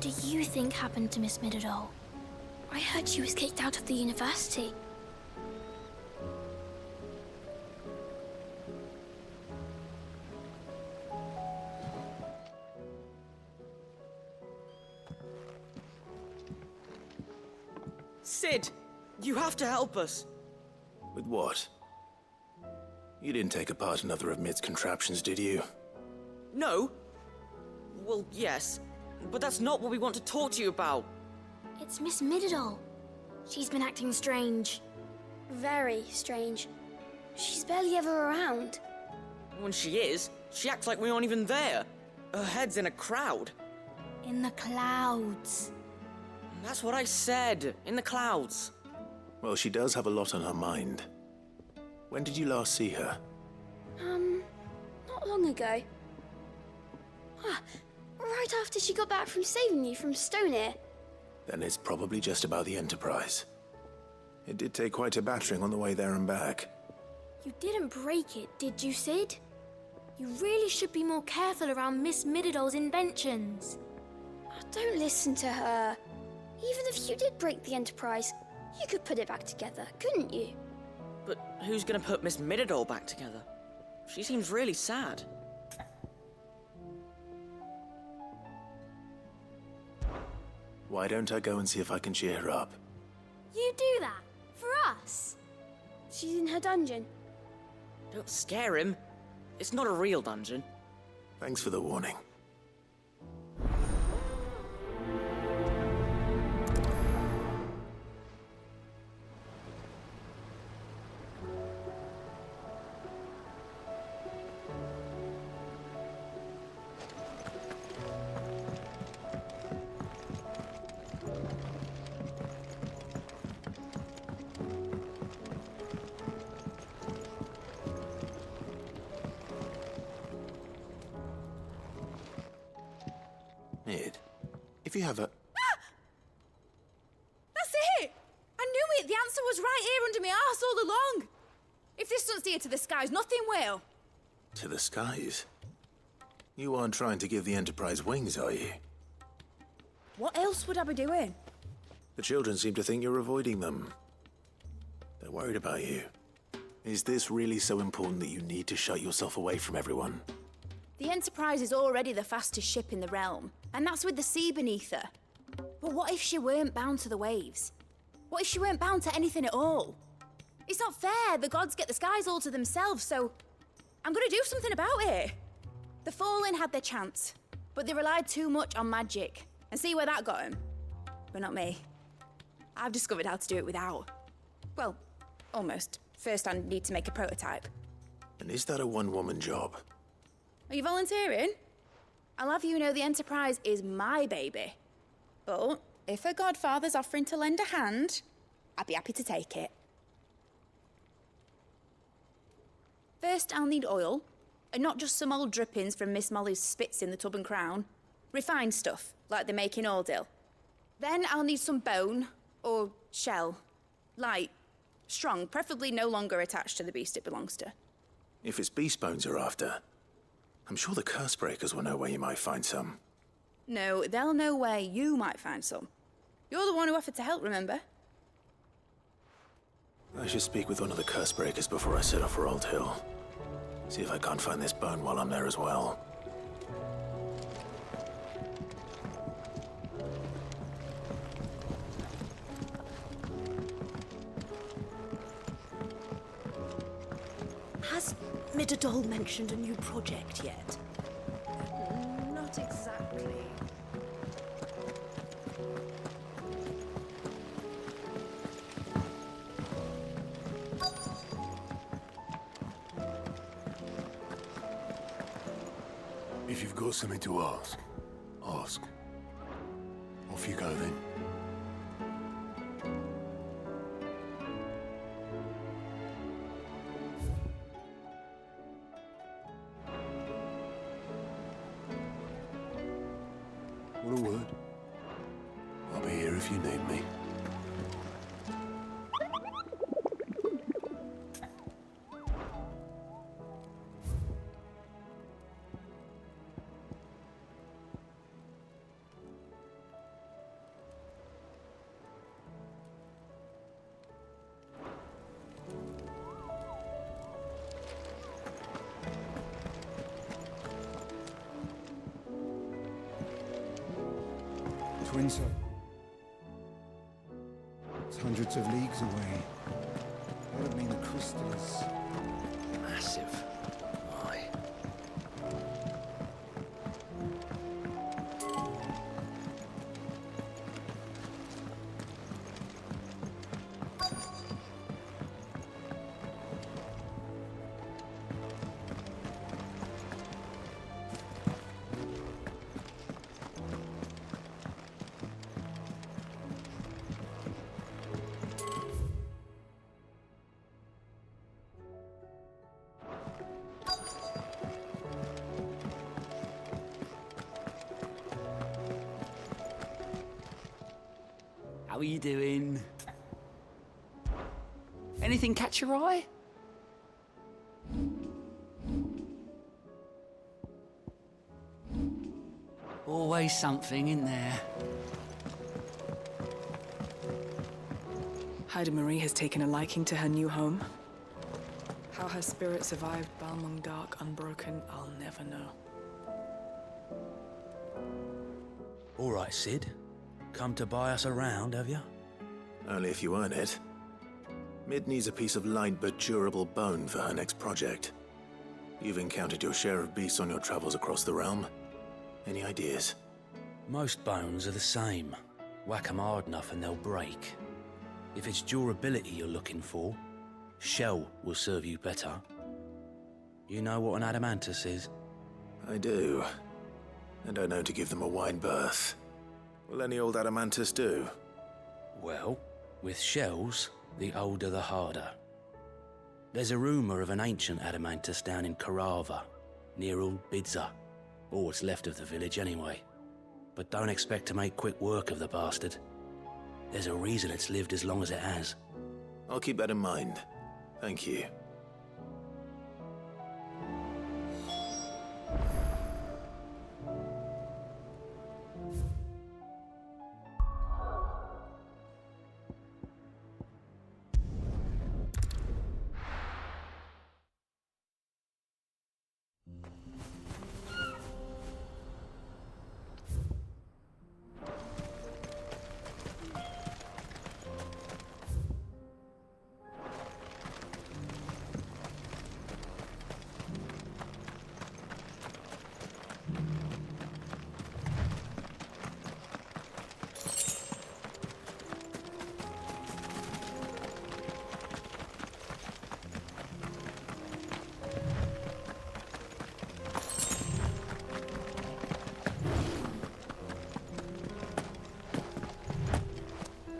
What do you think happened to Miss Middledole? I heard she was kicked out of the university. Sid! You have to help us! With what? You didn't take apart another of Mid's contraptions, did you? No? Well, yes. But that's not what we want to talk to you about. It's Miss Middledole. She's been acting strange. Very strange. She's barely ever around. When she is, she acts like we aren't even there. Her head's in a crowd. In the clouds. That's what I said. In the clouds. Well, she does have a lot on her mind. When did you last see her? Not long ago. Right after she got back from saving you from Stonehenge. Then it's probably just about the Enterprise. It did take quite a battering on the way there and back. You didn't break it, did you, Sid? You really should be more careful around Miss Middledole's inventions. Oh, don't listen to her. Even if you did break the Enterprise, you could put it back together, couldn't you? But who's gonna put Miss Middledole back together? She seems really sad. Why don't I go and see if I can cheer her up? You do that? For us? She's in her dungeon. Don't scare him. It's not a real dungeon. Thanks for the warning. Mid, if you have a... That's it! I knew it! The answer was right here under my arse all along! If this doesn't steer to the skies, nothing will! To the skies? You aren't trying to give the Enterprise wings, are you? What else would I be doing? The children seem to think you're avoiding them. They're worried about you. Is this really so important that you need to shut yourself away from everyone? The Enterprise is already the fastest ship in the realm, and that's with the sea beneath her. But what if she weren't bound to the waves? What if she weren't bound to anything at all? It's not fair. The gods get the skies all to themselves, so I'm gonna do something about it. The Fallen had their chance, but they relied too much on magic. And see where that got them? But not me. I've discovered how to do it without. Well, almost. First I need to make a prototype. And is that a one-woman job? Are you volunteering? I'll have you know the Enterprise is my baby. But if her godfather's offering to lend a hand, I'd be happy to take it. First, I'll need oil, and not just some old drippings from Miss Molly's spits in the Tub and Crown. Refined stuff, like they make in Ordill. Then I'll need some bone, or shell. Light, strong, preferably no longer attached to the beast it belongs to. If it's beast bones you're after, I'm sure the curse breakers will know where you might find some. No, they'll know where you might find some. You're the one who offered to help, remember? I should speak with one of the curse breakers before I set off for Old Hill. See if I can't find this bone while I'm there as well. Has Middledole mentioned a new project yet? Not exactly. If you've got something to ask, ask. Off you go then. What a word. I'll be here if you need me. twin sun. It's hundreds of leagues away. That would mean the crystal is... massive. Aye. How are you doing? Anything catch your eye? Always something in there. Haida Marie has taken a liking to her new home. How her spirit survived Balmung Dark unbroken, I'll never know. All right, Sid. Come to buy us around, have you? Only if you earn it. Mid needs a piece of light but durable bone for her next project. You've encountered your share of beasts on your travels across the realm. Any ideas? Most bones are the same. Whack 'em hard enough and they'll break. If it's durability you're looking for, shell will serve you better. You know what an adamantus is? I do. And I know to give them a wide berth. Will any old adamantus do? Well, with shells, the older the harder. There's a rumour of an ancient adamantus down in Carava, near Old Bidza, or what's left of the village anyway. But don't expect to make quick work of the bastard. There's a reason it's lived as long as it has. I'll keep that in mind. Thank you.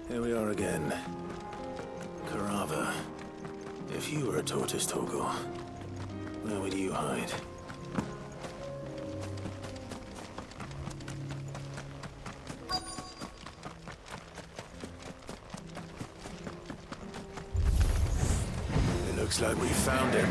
Here we are again. Carava. If you were a tortoise, Torgor, where would you hide? It looks like we found him.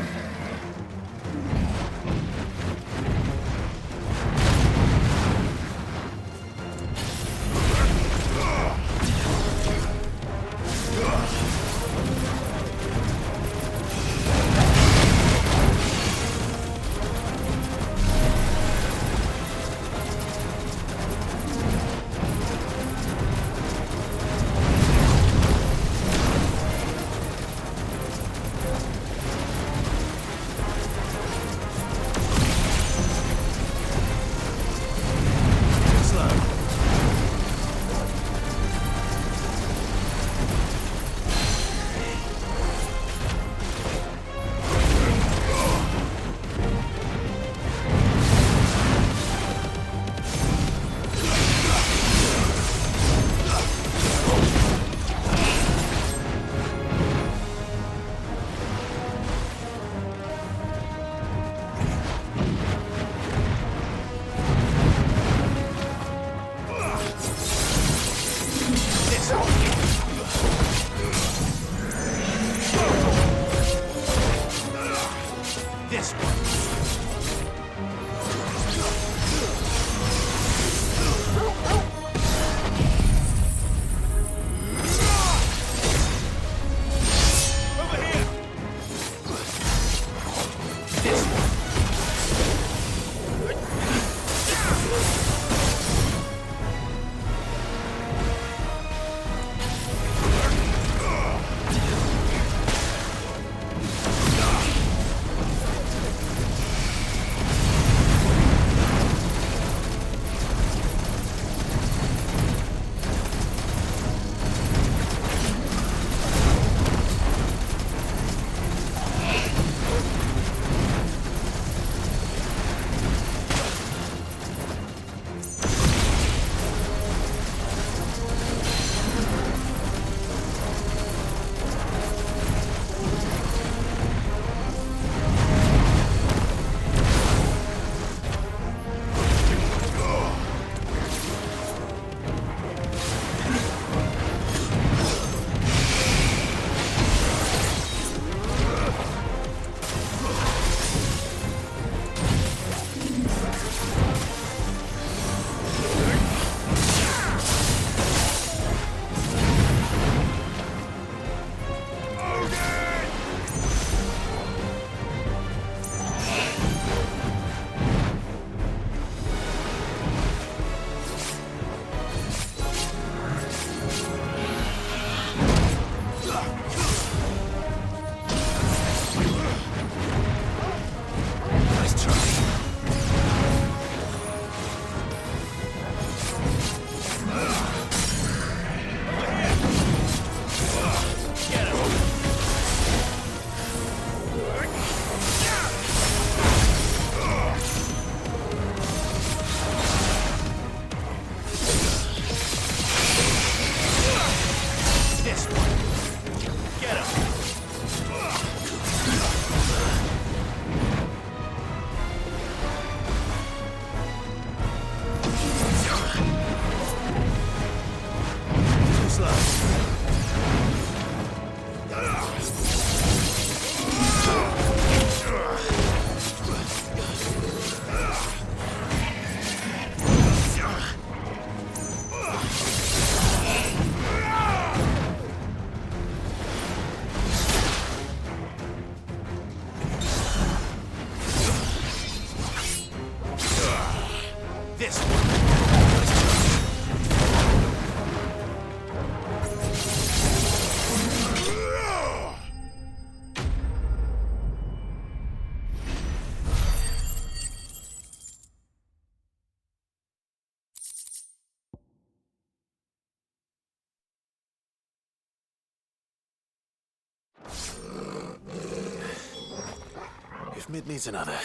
If Mid needs another,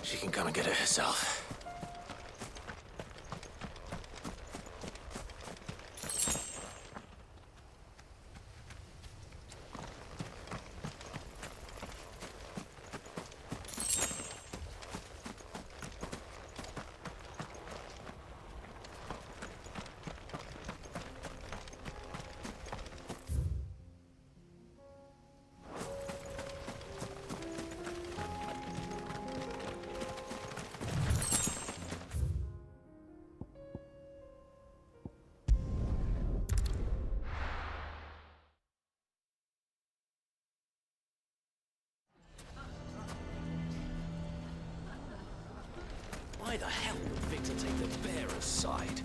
she can come and get it herself. Why the hell would Victor take the bearer's side?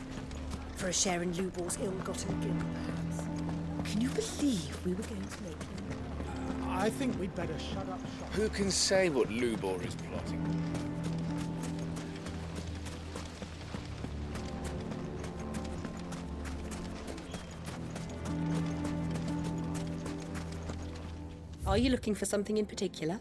For a share in Lubor's ill-gotten guilt, perhaps. Can you believe we were going to make him? I think we'd better shut up shop. Who can say what Lubor is plotting? Are you looking for something in particular?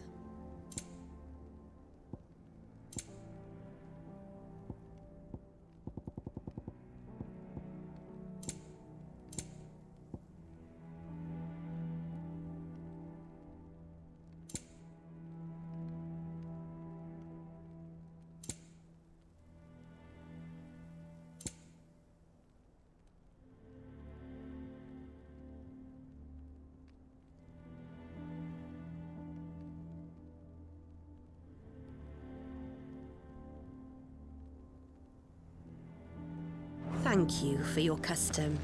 Thank you for your custom.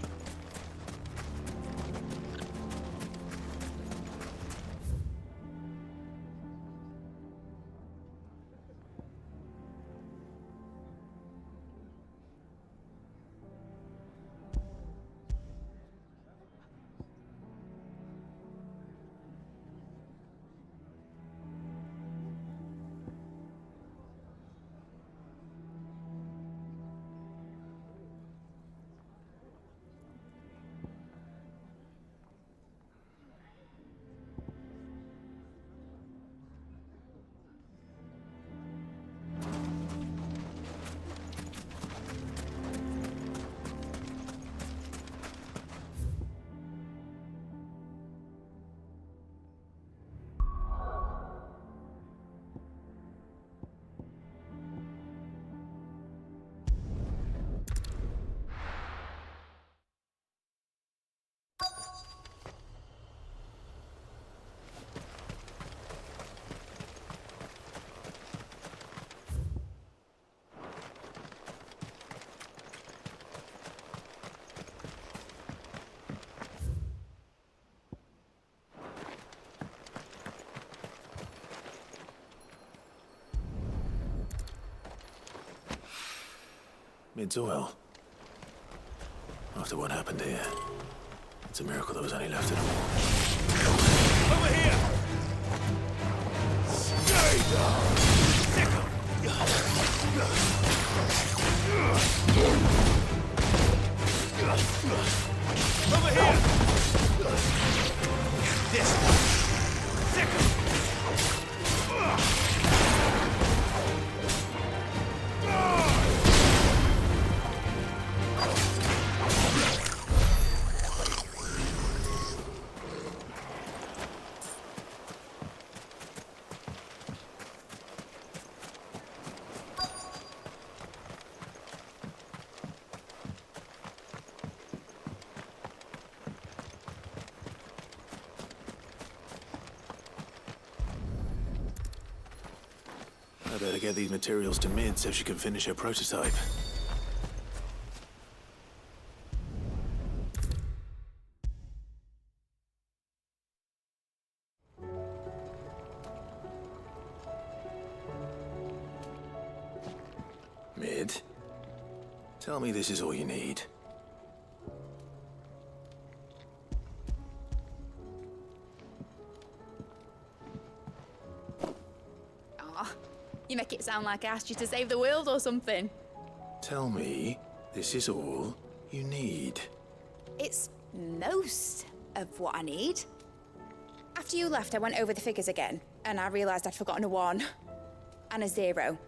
Mid's well. After what happened here, it's a miracle there was any left at all. Over here! Stay down! Over here! This one! I better get these materials to Mid so she can finish her prototype. Mid, tell me this is all you need. You make it sound like I asked you to save the world or something. Tell me this is all you need. It's most of what I need. After you left, I went over the figures again, and I realised I'd forgotten a 1 and a 0.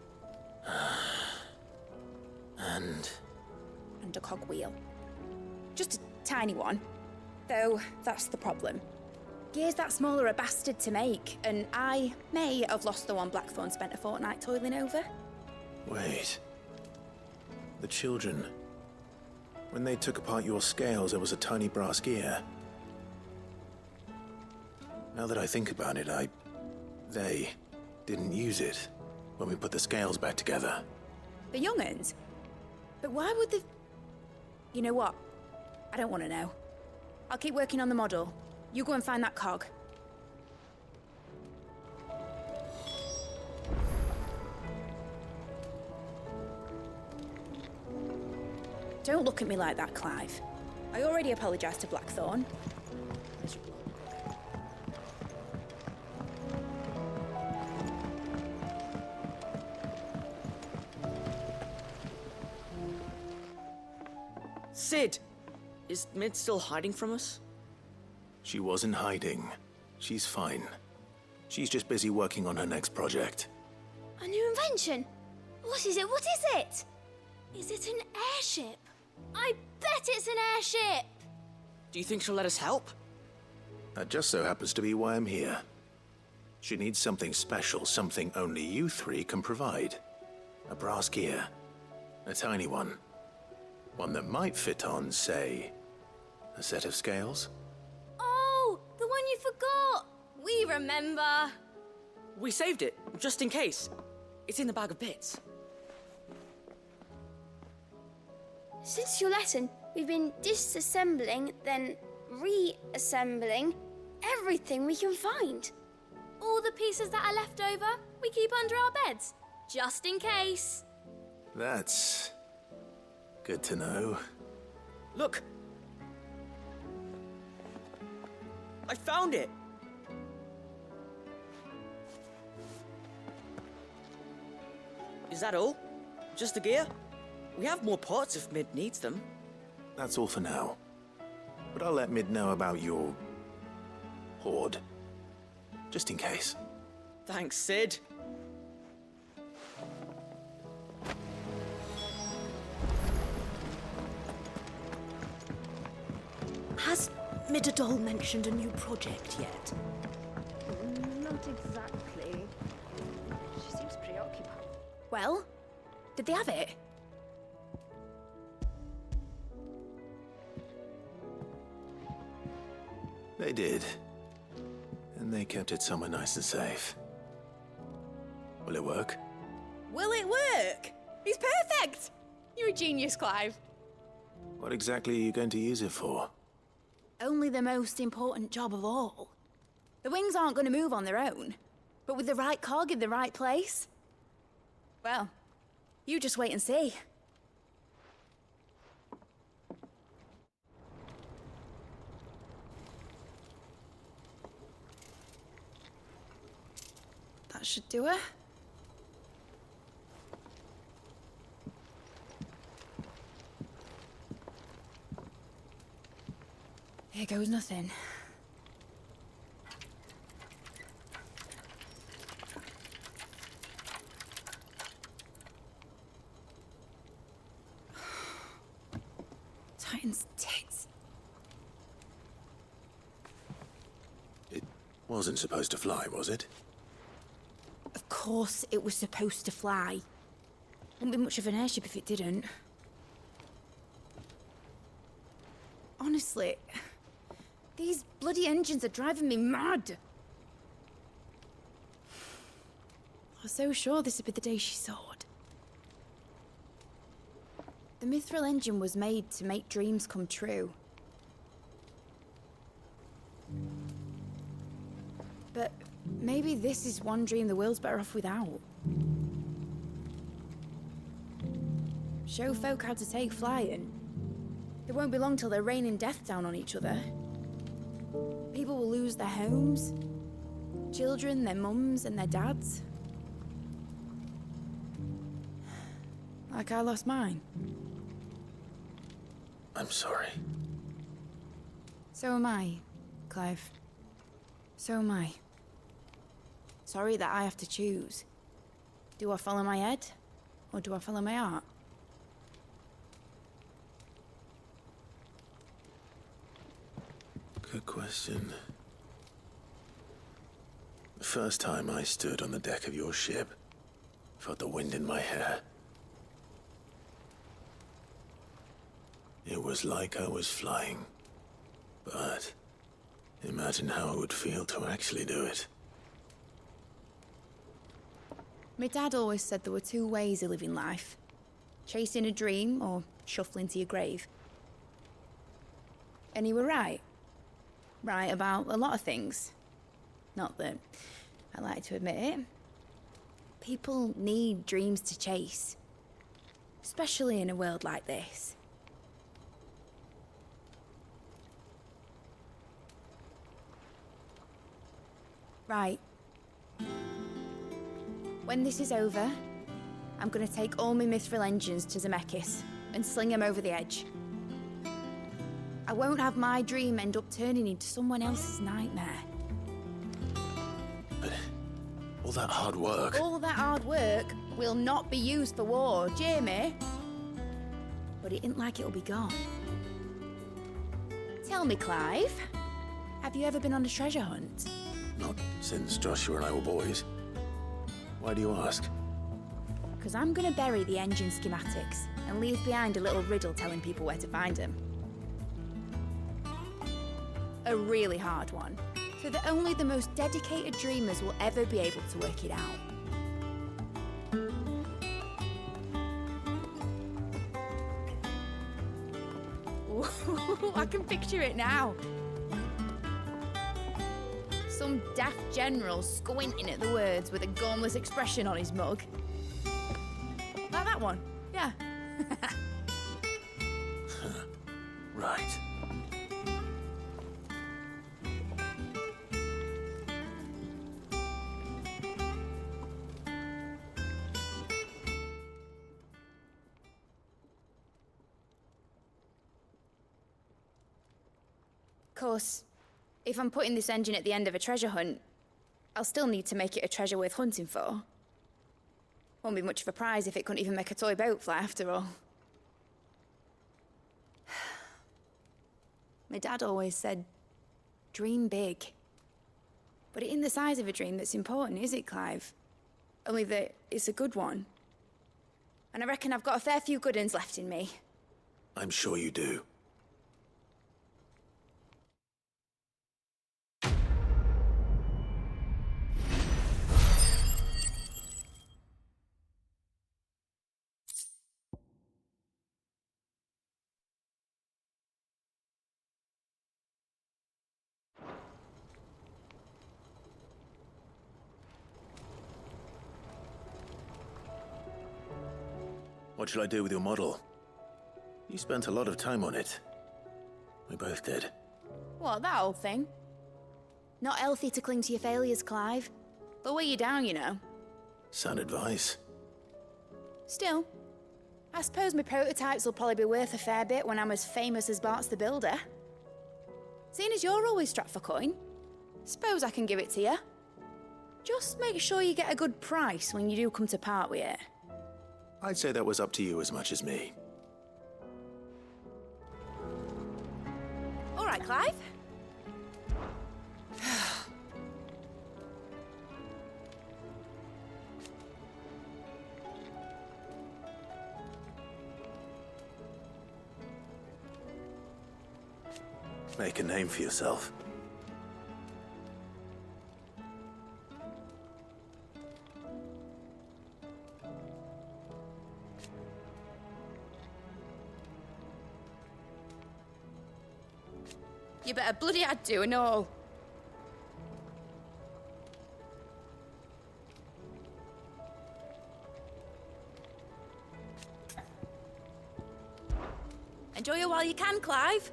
And And a cogwheel. Just a tiny one. Though, that's the problem. Gears that small are a bastard to make, and I may have lost the one Blackthorn spent a fortnight toiling over. wait. The children. When they took apart your scales, there was a tiny brass gear. Now that I think about it, they didn't use it when we put the scales back together. The young'uns? But why would the... You know what? I don't want to know. I'll keep working on the model. You go and find that cog. Don't look at me like that, Clive. I already apologised to Blackthorn. Sid! Is Mid still hiding from us? She wasn't hiding. She's fine. She's just busy working on her next project. A new invention? What is it? What is it? Is it an airship? I bet it's an airship! Do you think she'll let us help? That just so happens to be why I'm here. She needs something special, something only you three can provide. A brass gear. A tiny one. One that might fit on, say, a set of scales? Oh, the one you forgot! We remember! We saved it, just in case. It's in the bag of bits. Since your lesson, we've been disassembling, then reassembling everything we can find. All the pieces that are left over, we keep under our beds, just in case. That's good to know. Look! I found it! Is that all? Just the gear? We have more parts if Mid needs them. That's all for now. But I'll let Mid know about your hoard. Just in case. Thanks, Sid. Has Midadol mentioned a new project yet? Not exactly. She seems preoccupied. Well, did they have it? They did. And they kept it somewhere nice and safe. Will it work? Will it work? It's perfect! You're a genius, Clive. What exactly are you going to use it for? Only the most important job of all. The wings aren't going to move on their own, but with the right cog in the right place. Well, you just wait and see. That should do it. Here goes nothing. Titan's tits. It wasn't supposed to fly, was it? Of course it was supposed to fly. Wouldn't be much of an airship if it didn't. Honestly, these bloody engines are driving me mad. I was so sure this would be the day she soared. The Mithril engine was made to make dreams come true. But maybe this is one dream the world's better off without. Show folk how to take flying. It won't be long till they're raining death down on each other. People will lose their homes, children, their mums and their dads. Like I lost mine. I'm sorry. So am I, Clive. So am I. Sorry that I have to choose. Do I follow my head, or do I follow my heart? Good question. The first time I stood on the deck of your ship, felt the wind in my hair. It was like I was flying. But imagine how it would feel to actually do it. My dad always said there were two ways of living life. Chasing a dream or shuffling to your grave. And he were right. Right about a lot of things. Not that I like to admit it. People need dreams to chase. Especially in a world like this. Right. When this is over, I'm gonna take all my mithril engines to Zemeckis and sling them over the edge. I won't have my dream end up turning into someone else's nightmare. But all that hard work... All that hard work will not be used for war, Jamie. But it ain't like it'll be gone. Tell me, Clive, have you ever been on a treasure hunt? Not since Joshua and I were boys. Why do you ask? Because I'm gonna bury the engine schematics and leave behind a little riddle telling people where to find them. A really hard one, so that only the most dedicated dreamers will ever be able to work it out. Ooh, I can picture it now. Some daft general squinting at the words with a gormless expression on his mug. Like that one, yeah. Right. Of course, if I'm putting this engine at the end of a treasure hunt, I'll still need to make it a treasure worth hunting for. Won't be much of a prize if it couldn't even make a toy boat fly after all. My dad always said, dream big. But it ain't the size of a dream that's important, is it, Clive? Only that it's a good one. And I reckon I've got a fair few good uns left in me. I'm sure you do. What shall I do with your model? You spent a lot of time on it. We both did. What, that old thing? Not healthy to cling to your failures, Clive. They'll weigh you down, you know. Sound advice. Still, I suppose my prototypes will probably be worth a fair bit when I'm as famous as Bart's the Builder. Seeing as you're always strapped for coin, suppose I can give it to you. Just make sure you get a good price when you do come to part with it. I'd say that was up to you as much as me. All right, Clive. Make a name for yourself. You better bloody had to and all. Enjoy it while you can, Clive.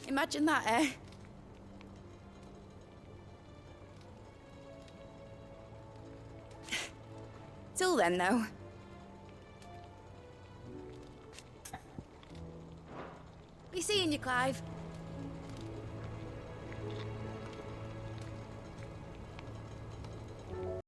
Imagine that, eh? Till then, though. Be seeing you, Clive.